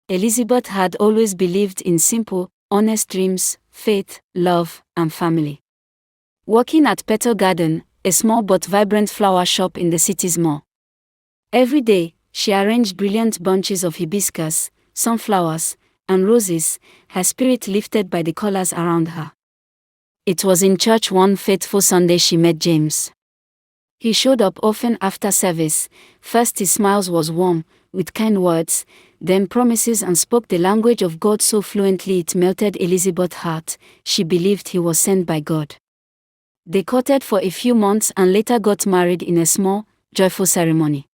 Elizabeth had always believed in simple, honest dreams, faith, love, and family. Working at Petal Garden, a small but vibrant flower shop in the city's mall. Every day, she arranged brilliant bunches of hibiscus, sunflowers, and roses, her spirit lifted by the colors around her. It was in church one fateful Sunday she met James. He showed up often after service. First his smiles was warm, with kind words, then promises, and spoke the language of God so fluently it melted Elizabeth's heart. She believed he was sent by God. They courted for a few months and later got married in a small, joyful ceremony.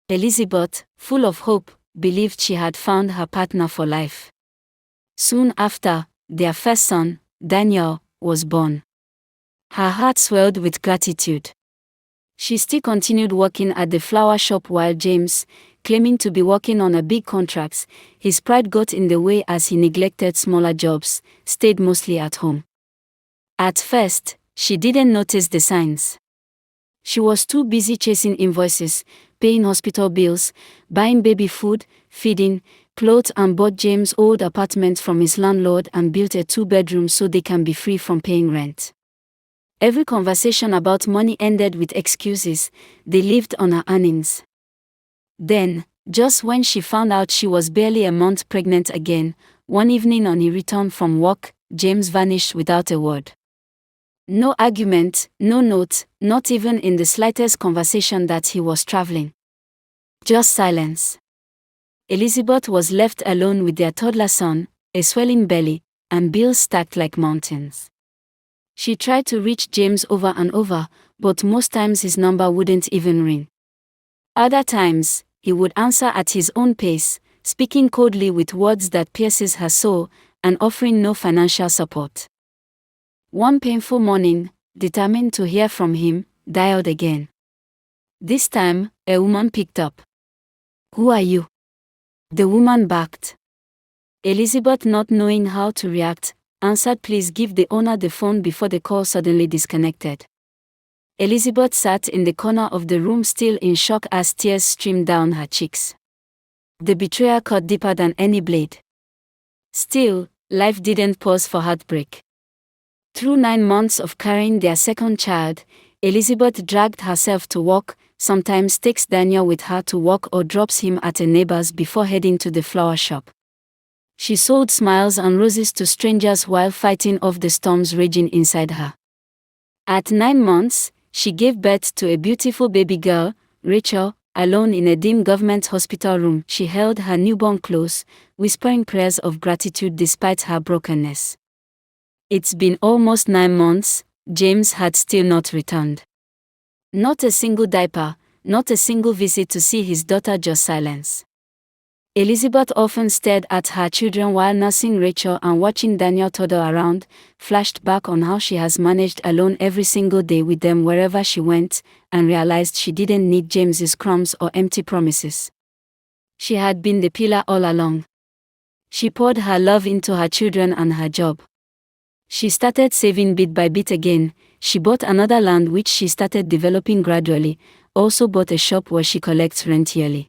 Elizabeth, full of hope, believed she had found her partner for life. Soon after, their first son, Daniel, was born. Her heart swelled with gratitude. She still continued working at the flower shop while James, claiming to be working on a big contracts, his pride got in the way as he neglected smaller jobs, stayed mostly at home. At first, she didn't notice the signs. She was too busy chasing invoices, paying hospital bills, buying baby food, feeding, clothes, and bought James' old apartment from his landlord and built a 2-bedroom so they can be free from paying rent. Every conversation about money ended with excuses. They lived on her earnings. Then, just when she found out she was barely a month pregnant again, one evening on his return from work, James vanished without a word. No argument, no note, not even in the slightest conversation that he was traveling. Just silence. Elizabeth was left alone with their toddler son, a swelling belly, and bills stacked like mountains. She tried to reach James over and over, but most times his number wouldn't even ring. Other times, he would answer at his own pace, speaking coldly with words that pierces her soul, and offering no financial support. One painful morning, determined to hear from him, dialed again. This time, a woman picked up. "Who are you?" The woman barked. Elizabeth, not knowing how to react, answered, "Please give the owner the phone," before the call suddenly disconnected. Elizabeth sat in the corner of the room still in shock as tears streamed down her cheeks. The betrayal cut deeper than any blade. Still, life didn't pause for heartbreak. Through 9 months of carrying their second child, Elizabeth dragged herself to work, sometimes takes Daniel with her to work or drops him at a neighbor's before heading to the flower shop. She sold smiles and roses to strangers while fighting off the storms raging inside her. At 9 months, she gave birth to a beautiful baby girl, Rachel. Alone in a dim government hospital room, she held her newborn close, whispering prayers of gratitude despite her brokenness. It's been almost 9 months, James had still not returned. Not a single diaper, not a single visit to see his daughter, just silence. Elizabeth often stared at her children while nursing Rachel and watching Daniel toddle around, flashed back on how she has managed alone every single day with them wherever she went, and realized she didn't need James's crumbs or empty promises. She had been the pillar all along. She poured her love into her children and her job. She started saving bit by bit again. She bought another land which she started developing gradually, also bought a shop where she collects rent yearly.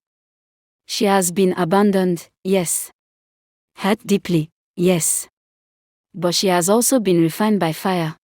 She has been abandoned, yes. Hurt deeply, yes. But she has also been refined by fire.